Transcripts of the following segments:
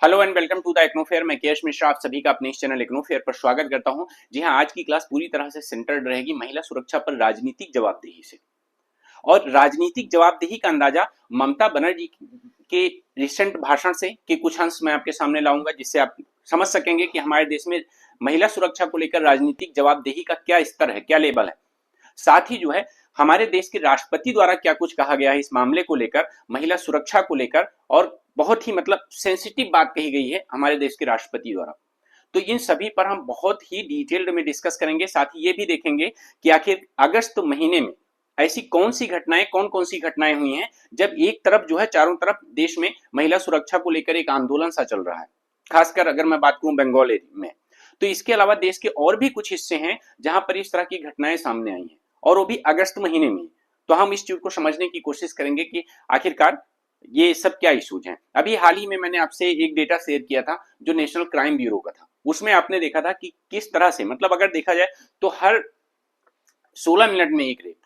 Hello and welcome to the IGNOU fair. मैं केश मिश्रा आप सभी का अपने इस चैनल इग्नू फेयर पर स्वागत करता हूं। जी हां, आज की क्लास पूरी तरह से सेंटर्ड रहेगी महिला सुरक्षा पर राजनीतिक जवाबदेही से। और राजनीतिक जवाबदेही का अंदाजा ममता बनर्जी के रिसेंट भाषण से के कुछ अंश मैं आपके सामने लाऊंगा, जिससे आप समझ सकेंगे कि हमारे देश में महिला सुरक्षा को लेकर राजनीतिक जवाबदेही का क्या स्तर है, क्या लेवल है। साथ ही जो है हमारे देश के राष्ट्रपति द्वारा क्या कुछ कहा गया है इस मामले को लेकर, महिला सुरक्षा को लेकर, और बहुत ही सेंसिटिव बात कही गई है हमारे देश के राष्ट्रपति द्वारा। तो इन सभी पर हम बहुत ही डिटेल्ड में डिस्कस करेंगे। साथ ही ये भी देखेंगे कि आखिर अगस्त महीने में ऐसी कौन सी घटनाएं, कौन कौन सी घटनाएं हुई हैं जब एक तरफ जो है चारों तरफ देश में महिला सुरक्षा को लेकर एक आंदोलन सा चल रहा है। खासकर अगर मैं बात करूं बंगाल में, तो इसके अलावा देश के और भी कुछ हिस्से हैं जहां पर इस तरह की घटनाएं सामने आई हैं, और वो भी अगस्त महीने में। तो हम इस चीज को समझने की कोशिश करेंगे कि आखिरकार ये सब क्या इश्यूज हैं। अभी हाल ही में मैंने आपसे एक डेटा शेयर किया था जो नेशनल क्राइम ब्यूरो का था। उसमें आपने देखा था कि किस तरह से, अगर देखा जाए तो हर 16 मिनट में एक रेप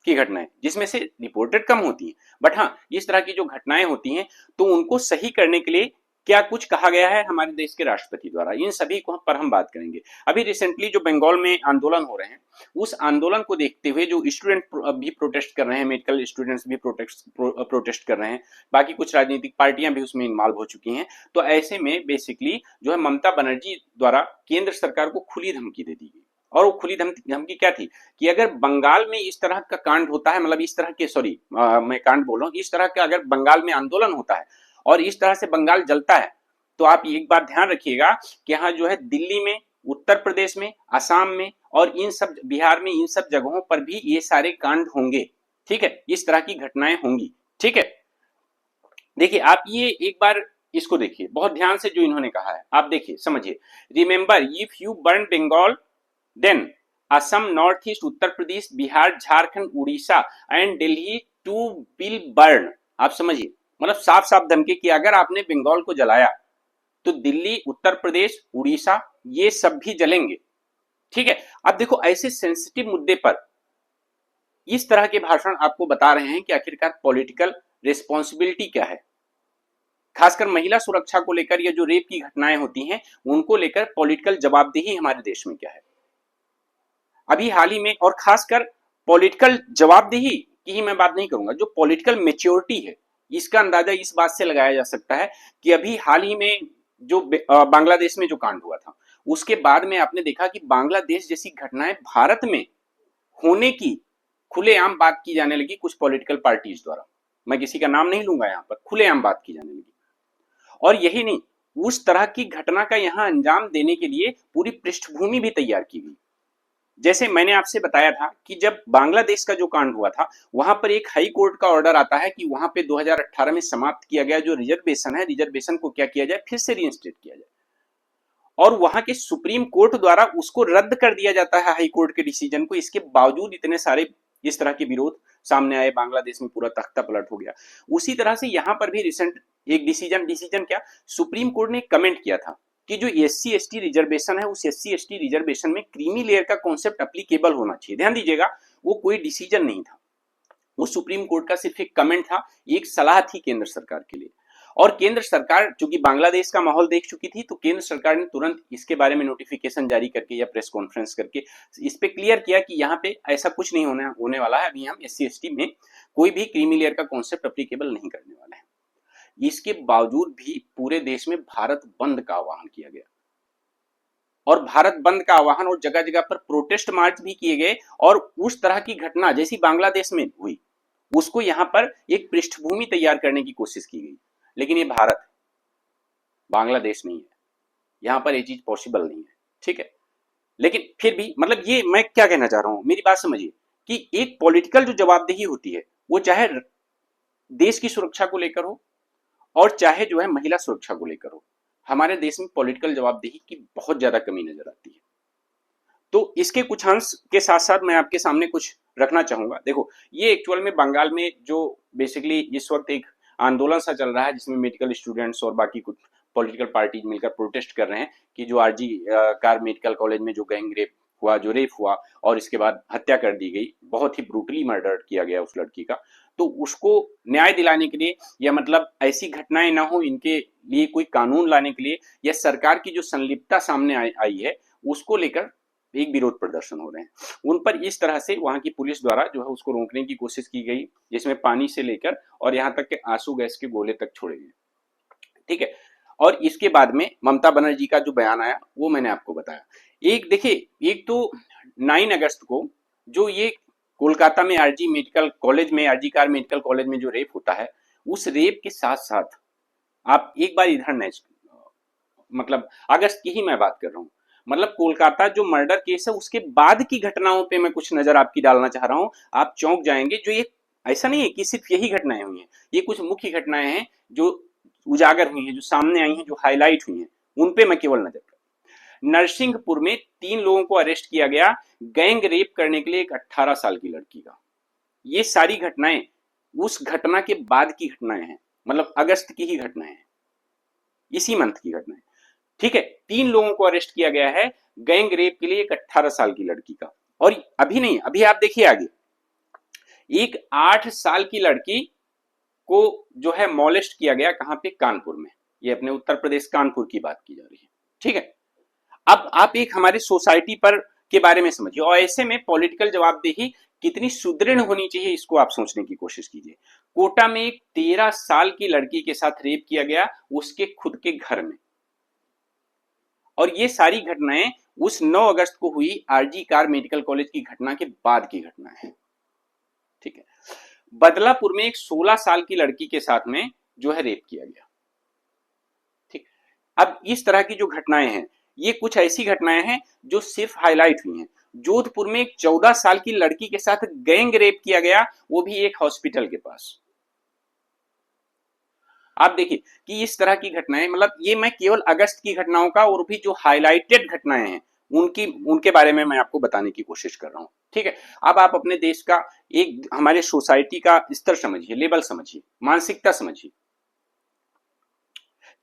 की घटनाएं, जिसमें से रिपोर्टेड कम होती है, बट हाँ इस तरह की जो घटनाएं होती हैं तो उनको सही करने के लिए क्या कुछ कहा गया है हमारे देश के राष्ट्रपति द्वारा, इन सभी को पर हम बात करेंगे। अभी रिसेंटली जो बंगाल में आंदोलन हो रहे हैं, उस आंदोलन को देखते हुए जो स्टूडेंट भी प्रोटेस्ट कर रहे हैं, मेडिकल स्टूडेंट्स भी प्रोटेस्ट कर रहे हैं, बाकी कुछ राजनीतिक पार्टियां भी उसमें इन्वॉल्व हो चुकी हैं। तो ऐसे में बेसिकली जो है ममता बनर्जी द्वारा केंद्र सरकार को खुली धमकी दे दी गई। और वो खुली धमकी क्या थी कि अगर बंगाल में इस तरह का कांड होता है, इस तरह के मैं कांड बोल रहा हूँ, इस तरह का अगर बंगाल में आंदोलन होता है और इस तरह से बंगाल जलता है, तो आप एक बात ध्यान रखिएगा कि यहाँ जो है दिल्ली में, उत्तर प्रदेश में, असम में और इन सब बिहार में, इन सब जगहों पर भी ये सारे कांड होंगे। ठीक है, इस तरह की घटनाएं होंगी। ठीक है, देखिए आप ये एक बार इसको देखिए बहुत ध्यान से, जो इन्होंने कहा है आप देखिए समझिए। Remember if you burn Bengal then Assam, north east, Uttar Pradesh, Bihar, Jharkhand, Orissa and Delhi too will burn. आप समझिए, साफ साफ धमकी कि अगर आपने बंगाल को जलाया तो दिल्ली, उत्तर प्रदेश, उड़ीसा ये सब भी जलेंगे। ठीक है, अब देखो ऐसे सेंसिटिव मुद्दे पर इस तरह के भाषण आपको बता रहे हैं कि आखिरकार पॉलिटिकल रिस्पॉन्सिबिलिटी क्या है। खासकर महिला सुरक्षा को लेकर, ये जो रेप की घटनाएं होती हैं उनको लेकर पॉलिटिकल जवाबदेही हमारे देश में क्या है। अभी हाल ही में, और खासकर पॉलिटिकल जवाबदेही की ही मैं बात नहीं करूंगा, जो पॉलिटिकल मेच्योरिटी है, इसका अंदाजा इस बात से लगाया जा सकता है कि अभी हाल ही में जो बांग्लादेश में जो कांड हुआ था, उसके बाद में आपने देखा कि बांग्लादेश जैसी घटनाएं भारत में होने की खुलेआम बात की जाने लगी कुछ पॉलिटिकल पार्टीज द्वारा। मैं किसी का नाम नहीं लूंगा, यहां पर खुलेआम बात की जाने लगी। और यही नहीं, उस तरह की घटना का यहां अंजाम देने के लिए पूरी पृष्ठभूमि भी तैयार की गई। जैसे मैंने आपसे बताया था कि जब बांग्लादेश का जो कांड हुआ था, वहां पर एक हाई कोर्ट का ऑर्डर आता है कि वहां पे 2018 में समाप्त किया गया जो रिजर्वेशन है, रिजर्वेशन को क्या किया जाए, फिर से रीइंस्टेट किया जाए। और वहां के सुप्रीम कोर्ट द्वारा उसको रद्द कर दिया जाता है, हाई कोर्ट के डिसीजन को। इसके बावजूद इतने सारे इस तरह के विरोध सामने आए, बांग्लादेश में पूरा तख्ता पलट हो गया। उसी तरह से यहां पर भी रिसेंट एक डिसीजन क्या, सुप्रीम कोर्ट ने कमेंट किया था कि जो SC ST रिजर्वेशन है, उस SC ST रिजर्वेशन में क्रीमी लेयर का कॉन्सेप्ट एप्लीकेबल होना चाहिए। ध्यान दीजिएगा, वो कोई डिसीजन नहीं था, वो सुप्रीम कोर्ट का सिर्फ एक कमेंट था, एक सलाह थी केंद्र सरकार के लिए। और केंद्र सरकार चूंकि बांग्लादेश का माहौल देख चुकी थी, तो केंद्र सरकार ने तुरंत इसके बारे में नोटिफिकेशन जारी करके या प्रेस कॉन्फ्रेंस करके इस पे क्लियर किया कि यहाँ पे ऐसा कुछ नहीं होने वाला है। अभी हम SC ST में कोई भी क्रीमी लेयर का कॉन्सेप्ट एप्लीकेबल नहीं करने वाले हैं। इसके बावजूद भी पूरे देश में भारत बंद का आह्वान किया गया, और भारत बंद का आह्वान और जगह जगह पर प्रोटेस्ट मार्च भी किए गए। और उस तरह की घटना जैसी बांग्लादेश में हुई, उसको यहां पर एक पृष्ठभूमि तैयार करने की कोशिश की गई। लेकिन ये भारत है, बांग्लादेश नहीं है, यहां पर ये चीज पॉसिबल नहीं है। ठीक है, लेकिन फिर भी ये मैं क्या कहना चाह रहा हूं, मेरी बात समझिए कि एक पॉलिटिकल जो जवाबदेही होती है, वो चाहे देश की सुरक्षा को लेकर हो और चाहे जो है महिला सुरक्षा को लेकर हो, हमारे देश में पॉलिटिकल जवाबदेही की बहुत ज्यादा कमी नजर आती है। तो इसके कुछ अंश के साथ साथ मैं आपके सामने कुछ रखना चाहूंगा। देखो, ये एक्चुअल में बंगाल में जो बेसिकली इस वक्त एक आंदोलन सा चल रहा है, जिसमें मेडिकल स्टूडेंट्स और बाकी कुछ पॉलिटिकल पार्टीज मिलकर प्रोटेस्ट कर रहे हैं कि जो RG कार मेडिकल कॉलेज में जो गैंग रेप हुआ, जो रेप हुआ और इसके बाद हत्या कर दी गई, बहुत ही ब्रूटली मर्डर किया गया उस लड़की का, तो उसको न्याय दिलाने के लिए या मतलब ऐसी घटनाएं ना हो इनके लिए कोई कानून लाने के लिए या सरकार की जो संलिप्तता सामने आई है उसको लेकर एक विरोध प्रदर्शन हो रहे हैं। उन पर इस तरह से वहां की पुलिस द्वारा जो है उसको रोकने की कोशिश की गई, जिसमें पानी से लेकर और यहाँ तक के आंसू गैस के गोले तक छोड़े गए। ठीक है, और इसके बाद में ममता बनर्जी का जो बयान आया वो मैंने आपको बताया। एक देखिए, एक तो 9 अगस्त को जो ये कोलकाता में आरजी मेडिकल कॉलेज में, आरजी कार मेडिकल कॉलेज में जो रेप होता है, उस रेप के साथ साथ आप एक बार इधर नेक्स्ट मतलब अगस्त की ही मैं बात कर रहा हूँ, मतलब कोलकाता जो मर्डर केस है उसके बाद की घटनाओं पे मैं कुछ नजर आपकी डालना चाह रहा हूँ। आप चौंक जाएंगे, जो ये ऐसा नहीं है कि सिर्फ यही घटनाएं हुई हैं, ये कुछ मुख्य घटनाएं हैं जो उजागर हुई हैं, जो सामने आई हैं, जो हाईलाइट हुई हैं, उन पे मैं केवल नजर कर। नरसिंहपुर में 3 लोगों को अरेस्ट किया गया गैंग रेप करने के लिए एक 18 साल की लड़की का। ये सारी घटनाएं उस घटना के बाद की घटनाएं हैं, मतलब अगस्त की ही घटनाएं हैं, इसी मंथ की घटनाएं। ठीक है, 3 लोगों को अरेस्ट किया गया है गैंग रेप के लिए एक 18 साल की लड़की का। और अभी नहीं, अभी आप देखिए आगे, एक 8 साल की लड़की को जो है मॉलेस्ट किया गया, कहां पे, कानपुर में। ये अपने उत्तर प्रदेश कानपुर की बात की जा रही है। ठीक है, अब आप एक हमारी सोसाइटी पर के बारे में समझिए, और ऐसे में पॉलिटिकल जवाबदेही कितनी सुदृढ़ होनी चाहिए इसको आप सोचने की कोशिश कीजिए। कोटा में एक 13 साल की लड़की के साथ रेप किया गया उसके खुद के घर में, और ये सारी घटनाएं उस 9 अगस्त को हुई आरजी कार मेडिकल कॉलेज की घटना के बाद की घटनाएं हैं। ठीक है, बदलापुर में एक 16 साल की लड़की के साथ में जो है रेप किया गया। ठीक, अब इस तरह की जो घटनाएं हैं, ये कुछ ऐसी घटनाएं हैं जो सिर्फ हाईलाइट हुई हैं। जोधपुर में एक 14 साल की लड़की के साथ गैंग रेप किया गया, वो भी एक हॉस्पिटल के पास। आप देखिए कि इस तरह की घटनाएं, मतलब ये मैं केवल अगस्त की घटनाओं का और भी जो हाईलाइटेड घटनाएं हैं उनकी उनके बारे में मैं आपको बताने की कोशिश कर रहा हूं। ठीक है, अब आप अपने देश का एक हमारे सोसाइटी का स्तर समझिए, लेवल समझिए, मानसिकता समझिए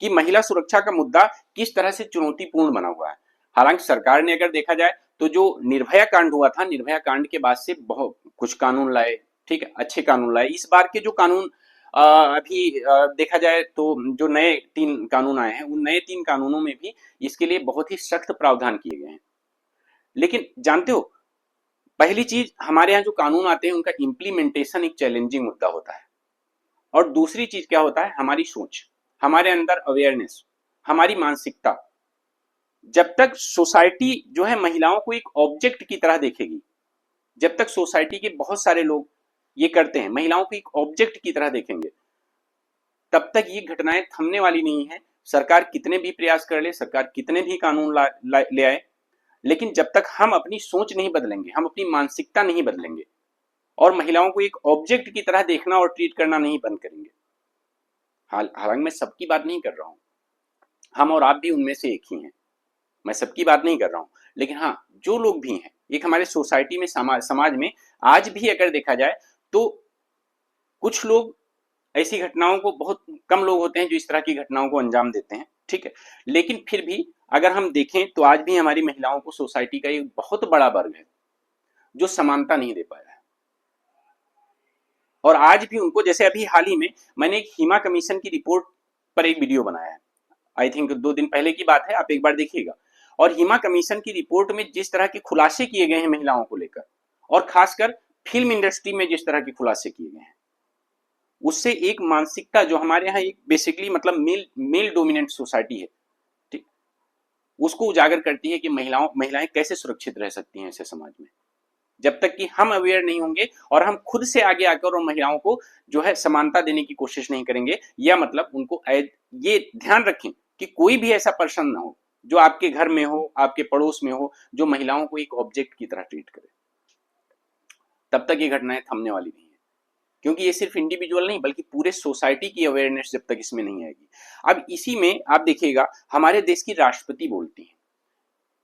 कि महिला सुरक्षा का मुद्दा किस तरह से चुनौतीपूर्ण बना हुआ है। हालांकि सरकार ने अगर देखा जाए तो जो निर्भया कांड हुआ था, निर्भया कांड के बाद से बहुत कुछ कानून लाए, ठीक है, अच्छे कानून लाए। इस बार के जो कानून अभी देखा जाए तो जो नए 3 कानून आए हैं, उन नए 3 कानूनों में भी इसके लिए बहुत ही सख्त प्रावधान किए गए हैं। लेकिन जानते हो, पहली चीज, हमारे यहाँ जो कानून आते हैं उनका इम्प्लीमेंटेशन एक चैलेंजिंग मुद्दा होता है, और दूसरी चीज क्या होता है, हमारी सोच, हमारे अंदर अवेयरनेस, हमारी मानसिकता। जब तक सोसाइटी जो है महिलाओं को एक ऑब्जेक्ट की तरह देखेगी, जब तक सोसाइटी के बहुत सारे लोग ये करते हैं, महिलाओं को एक ऑब्जेक्ट की तरह देखेंगे, तब तक ये घटनाएं थमने वाली नहीं है। सरकार कितने भी प्रयास कर ले, सरकार कितने भी कानून ले आए, लेकिन जब तक हम अपनी सोच नहीं बदलेंगे, हम अपनी मानसिकता नहीं बदलेंगे और महिलाओं को एक ऑब्जेक्ट की तरह देखना और ट्रीट करना नहीं बंद करेंगे। हालांकि मैं सबकी बात नहीं कर रहा हूं, हम और आप भी उनमें से एक ही हैं, मैं सबकी बात नहीं कर रहा हूं, लेकिन हाँ, जो लोग भी हैं एक हमारे सोसाइटी में, समाज में आज भी अगर देखा जाए तो कुछ लोग ऐसी घटनाओं को, बहुत कम लोग होते हैं जो इस तरह की घटनाओं को अंजाम देते हैं। ठीक है, लेकिन फिर भी अगर हम देखें तो आज भी हमारी महिलाओं को सोसाइटी का एक बहुत बड़ा वर्ग है जो समानता नहीं दे पाया है, और आज भी उनको, जैसे अभी हाल ही में मैंने एक हिमा कमीशन की रिपोर्ट पर एक वीडियो बनाया है, आई थिंक 2 दिन पहले की बात है, आप एक बार देखिएगा। और हिमा कमीशन की रिपोर्ट में जिस तरह के खुलासे किए गए हैं महिलाओं को लेकर, और खासकर फिल्म इंडस्ट्री में जिस तरह के खुलासे किए गए हैं, उससे एक मानसिकता जो हमारे यहाँ एक बेसिकली मतलब मेल डोमिनेंट सोसाइटी है, ठीक, उसको उजागर करती है कि महिलाएं कैसे सुरक्षित रह सकती हैं ऐसे समाज में। जब तक कि हम अवेयर नहीं होंगे और हम खुद से आगे आकर और महिलाओं को जो है समानता देने की कोशिश नहीं करेंगे, या मतलब उनको ये ध्यान रखें कि कोई भी ऐसा पर्सन ना हो जो आपके घर में हो, आपके पड़ोस में हो, जो महिलाओं को एक ऑब्जेक्ट की तरह ट्रीट करे, तब तक ये घटनाएं थमने वाली नहीं है। क्योंकि ये सिर्फ इंडिविजुअल नहीं बल्कि पूरे सोसाइटी की अवेयरनेस जब तक इसमें नहीं आएगी। अब इसी में आप देखिएगा, हमारे देश की राष्ट्रपति बोलती है,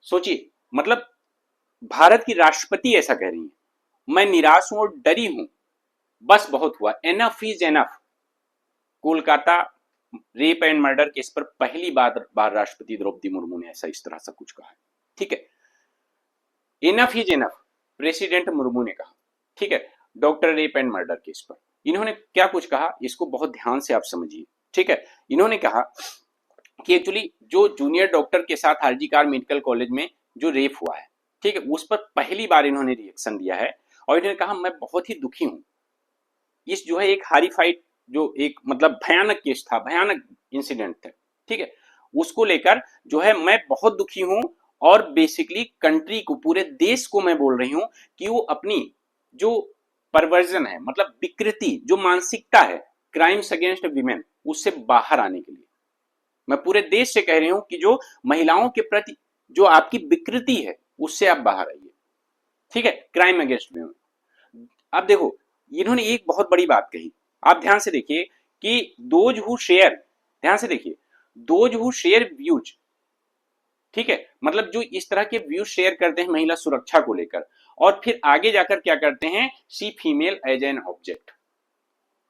सोचिए, मतलब भारत की राष्ट्रपति ऐसा कह रही है, मैं निराश हूं और डरी हूं, बस बहुत हुआ, enough is enough. Kolkata rape and murder case पर पहली बार राष्ट्रपति द्रौपदी मुर्मू ने ऐसा इस तरह से कुछ कहा है। ठीक है, enough is enough, president Murmu ने कहा, ठीक है, doctor rape and murder case पर। इन्होंने क्या कुछ कहा, इसको बहुत ध्यान से आप समझिए, ठीक है। इन्होंने कहा कि एक्चुअली जो जूनियर डॉक्टर के साथ आरजी कार मेडिकल कॉलेज में जो रेप हुआ है, ठीक है, उस पर पहली बार इन्होंने रिएक्शन दिया है और इन्होंने कहा मैं बहुत ही दुखी हूं। इस जो है एक हारीफाइड, जो एक मतलब भयानक केस था, भयानक इंसिडेंट था, ठीक है, उसको लेकर जो है मैं बहुत दुखी हूं। और बेसिकली कंट्री को, पूरे देश को मैं बोल रही हूं कि वो अपनी जो परवर्जन है, मतलब विकृति, जो मानसिकता है क्राइम्स अगेंस्ट विमेन, उससे बाहर आने के लिए मैं पूरे देश से कह रही हूं कि जो महिलाओं के प्रति जो आपकी विकृति है उससे आप बाहर आइए, ठीक है, क्राइम अगेंस्ट विमेन। अब देखो इन्होंने एक बहुत बड़ी बात कही, आप ध्यान से देखिए कि दोज हु शेयर, ध्यान से देखिए, दोज हु शेयर व्यूज, ठीक है, मतलब जो इस तरह के व्यूज शेयर करते हैं महिला सुरक्षा को लेकर और फिर आगे जाकर क्या करते हैं, सी फीमेल एज एन ऑब्जेक्ट।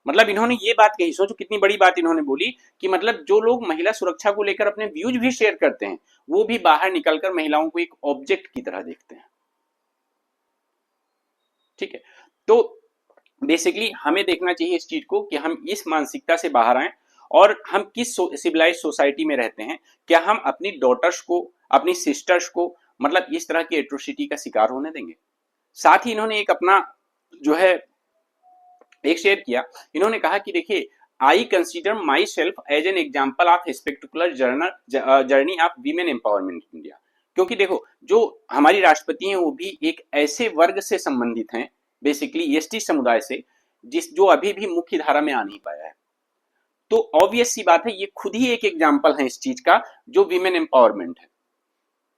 मतलब इन्होंने ये बात कही, सोचो कितनी बड़ी बात इन्होंने बोली कि मतलब जो लोग महिला सुरक्षा को लेकर अपने व्यूज भी शेयर करते हैं, वो भी बाहर निकलकर महिलाओं को एक ऑब्जेक्ट की तरह देखते हैं, ठीक है। तो बेसिकली हमें देखना चाहिए इस चीज को कि हम इस मानसिकता से बाहर आए और हम किस सिविलाइज सोसाइटी में रहते हैं। क्या हम अपनी डॉटर्स को, अपनी सिस्टर्स को मतलब इस तरह की एट्रोसिटी का शिकार होने देंगे? साथ ही इन्होंने एक अपना जो है एक शेयर किया, इन्होंने कहा कि देखिए I consider myself as an example of spectacular journey of women empowerment in India. क्योंकि देखो जो हमारी राष्ट्रपति हैं वो भी एक ऐसे वर्ग से संबंधित हैं, बेसिकली एसटी समुदाय से, जिस जो अभी भी मुख्य धारा में आ नहीं पाया है। तो ऑब्वियस सी बात है ये खुद ही एक एग्जाम्पल है इस चीज का, जो वीमेन एम्पावरमेंट है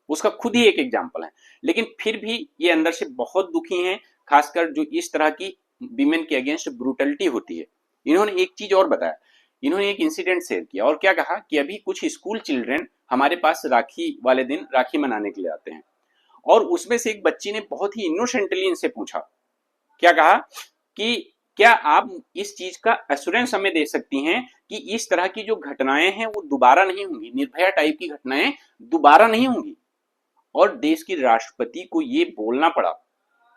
उसका खुद ही एक एग्जाम्पल है। लेकिन फिर भी ये अंदर से बहुत दुखी हैं, खासकर जो इस तरह की विमेन के अगेंस्ट ब्रूटलिटी होती है। इन्होंने एक चीज और बताया, इन्होंने एक इंसिडेंट शेयर किया और क्या कहा कि अभी कुछ स्कूल चिल्ड्रन हमारे पास राखी वाले दिन राखी मनाने के लिए आते हैं और उसमें से एक बच्ची ने बहुत ही इनोसेंटली इनसे पूछा, क्या कहा कि क्या आप इस चीज का एश्योरेंस हमें दे सकती हैं कि इस तरह की जो घटनाएं हैं वो दोबारा नहीं होंगी, निर्भया टाइप की घटनाएं दोबारा नहीं होंगी। और देश की राष्ट्रपति को ये बोलना पड़ा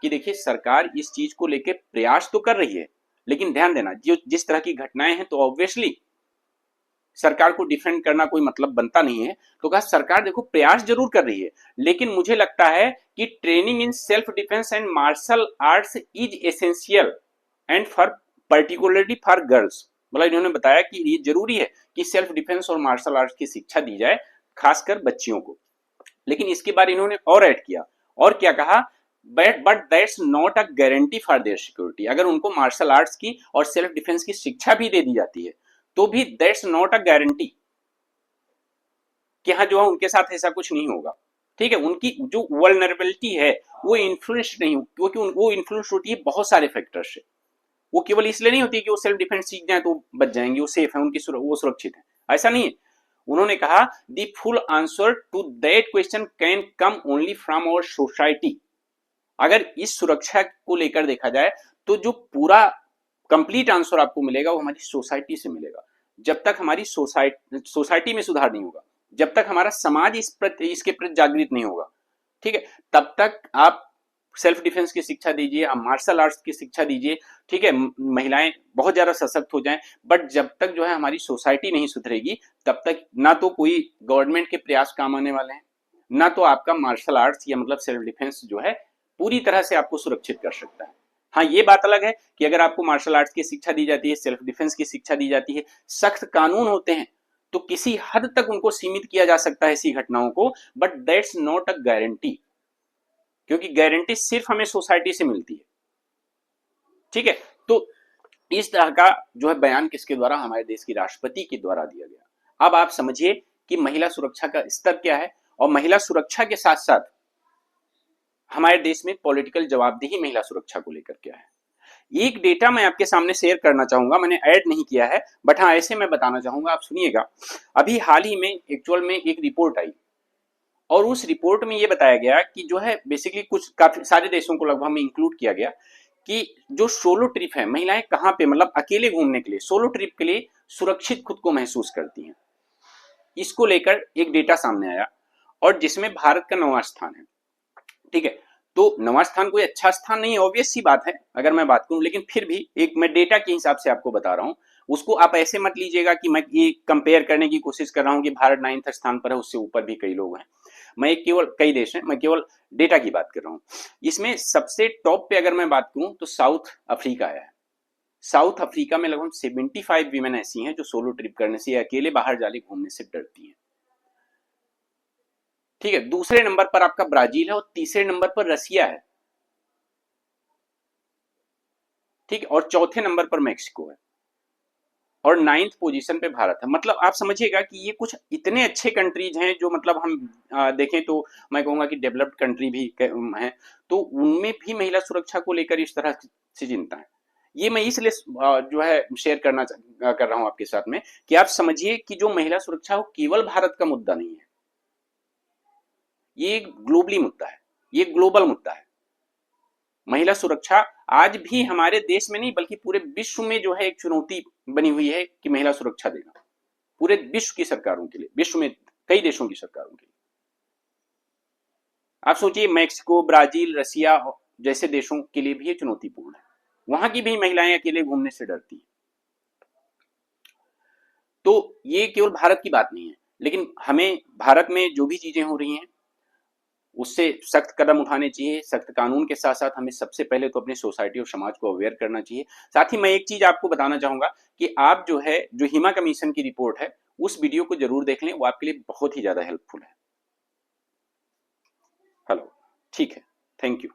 कि देखिए सरकार इस चीज को लेकर प्रयास तो कर रही है, लेकिन ध्यान देना जो जिस तरह की घटनाएं हैं तो ऑब्वियसली सरकार को डिफेंड करना कोई मतलब बनता नहीं है। तो कहा सरकार देखो प्रयास जरूर कर रही है, लेकिन मुझे लगता है कि training in self defence and martial arts is essential and for particularly for girls. मतलब इन्होंने बताया कि ये जरूरी है कि सेल्फ डिफेंस और मार्शल आर्ट्स की शिक्षा दी जाए खासकर बच्चियों को। लेकिन इसके बाद इन्होंने और ऐड किया और क्या कहा, but that's not a guarantee for their security. अगर उनको मार्शल आर्ट्स की और सेल्फ डिफेंस की शिक्षा भी दे दी जाती है तो भी दैट्स नॉट अ गारंटी कि हाँ जो है उनके साथ ऐसा कुछ नहीं होगा, ठीक है। उनकी जो वल्नरेबिलिटी है वो इन्फ्लुएंस नहीं, क्योंकि वो इन्फ्लुएंस होती है बहुत सारे फैक्टर से। वो केवल इसलिए नहीं होती कि वो सेल्फ डिफेंस सीख जाए तो बच जाएंगे, वो सेफ है, उनकी वो सुरक्षित है, ऐसा नहीं है। उन्होंने कहा the full answer to that question can come only from our society. अगर इस सुरक्षा को लेकर देखा जाए तो जो पूरा कंप्लीट आंसर आपको मिलेगा वो हमारी सोसाइटी से मिलेगा। जब तक हमारी सोसाइटी में सुधार नहीं होगा, जब तक हमारा समाज इसके प्रति जागृत नहीं होगा, ठीक है, तब तक आप सेल्फ डिफेंस की शिक्षा दीजिए, आप मार्शल आर्ट्स की शिक्षा दीजिए, ठीक है, महिलाएं बहुत ज्यादा सशक्त हो जाएं, बट जब तक जो है हमारी सोसाइटी नहीं सुधरेगी तब तक ना तो कोई गवर्नमेंट के प्रयास काम आने वाले हैं, ना तो आपका मार्शल आर्ट्स या मतलब सेल्फ डिफेंस जो है पूरी तरह से आपको सुरक्षित कर सकता है। हाँ ये बात अलग है कि अगर आपको मार्शल आर्ट्स की शिक्षा दी जाती है, सेल्फ डिफेंस की शिक्षा दी जाती है, सख्त कानून होते हैं, तो किसी हद तक उनको सीमित किया जा सकता है ऐसी घटनाओं को, but that's not a guarantee, क्योंकि गारंटी सिर्फ हमें सोसाइटी से मिलती है, ठीक है। तो इस तरह का जो है बयान किसके द्वारा, हमारे देश की राष्ट्रपति के द्वारा दिया गया। अब आप समझिए कि महिला सुरक्षा का स्तर क्या है और महिला सुरक्षा के साथ साथ हमारे देश में पॉलिटिकल जवाबदेही महिला सुरक्षा को लेकर क्या है। एक डेटा मैं आपके सामने शेयर करना चाहूंगा, मैंने ऐड नहीं किया है बट हाँ ऐसे मैं बताना चाहूंगा, आप सुनिएगा। अभी हाल ही में एक्चुअल में एक रिपोर्ट आई और उस रिपोर्ट में ये बताया गया कि जो है बेसिकली कुछ काफी सारे देशों को लगभग में इंक्लूड किया गया कि जो सोलो ट्रिप है, महिलाएं कहां पे मतलब अकेले घूमने के लिए, सोलो ट्रिप के लिए सुरक्षित खुद को महसूस करती हैं। इसको लेकर एक डेटा सामने आया और जिसमें भारत का 9वां स्थान है, ठीक है। तो 9वां स्थान कोई अच्छा स्थान नहीं है, ऑब्वियस सी बात है अगर मैं बात करूं, लेकिन फिर भी एक मैं डेटा के हिसाब से आपको बता रहा हूं। उसको आप ऐसे मत लीजिएगा कि मैं ये कंपेयर करने की कोशिश कर रहा हूं कि भारत 9th स्थान पर है, उससे ऊपर भी कई लोग हैं। मैं केवल कई देश हैं, मैं केवल डेटा की बात कर रहा हूं। इसमें सबसे टॉप पे अगर मैं बात करूं तो साउथ अफ्रीका है। साउथ अफ्रीका में लगभग 75 वीमेन ऐसी हैं जो सोलो ट्रिप करने से या अकेले बाहर जाके घूमने से डरती हैं। ठीक है, दूसरे नंबर पर आपका ब्राजील है और तीसरे नंबर पर रसिया है। ठीक है, और चौथे नंबर पर मैक्सिको है और 9th पोजीशन पे भारत है। मतलब आप समझिएगा कि ये कुछ इतने अच्छे कंट्रीज हैं जो मतलब हम देखें तो मैं कहूंगा कि डेवलप्ड कंट्री भी हैं, तो उनमें भी महिला सुरक्षा को लेकर इस तरह से चिंता है। ये मैं इसलिए जो है शेयर कर रहा हूं आपके साथ में कि आप समझिए कि जो महिला सुरक्षा वो केवल भारत का मुद्दा नहीं है, ये एक ग्लोबली मुद्दा है, ये ग्लोबल मुद्दा है। महिला सुरक्षा आज भी हमारे देश में नहीं बल्कि पूरे विश्व में जो है एक चुनौती बनी हुई है कि महिला सुरक्षा देना, पूरे विश्व की सरकारों के लिए, विश्व में कई देशों की सरकारों के लिए। आप सोचिए मैक्सिको, ब्राजील, रसिया जैसे देशों के लिए भी ये चुनौतीपूर्ण है, वहां की भी महिलाएं अकेले घूमने से डरती हैं। तो ये केवल भारत की बात नहीं है, लेकिन हमें भारत में जो भी चीजें हो रही हैं उससे सख्त कदम उठाने चाहिए। सख्त कानून के साथ साथ हमें सबसे पहले तो अपनी सोसाइटी और समाज को अवेयर करना चाहिए। साथ ही मैं एक चीज आपको बताना चाहूंगा कि आप जो है जो हिमा कमीशन की रिपोर्ट है उस वीडियो को जरूर देख लें, वो आपके लिए बहुत ही ज्यादा हेल्पफुल है। हेलो, ठीक है, थैंक यू।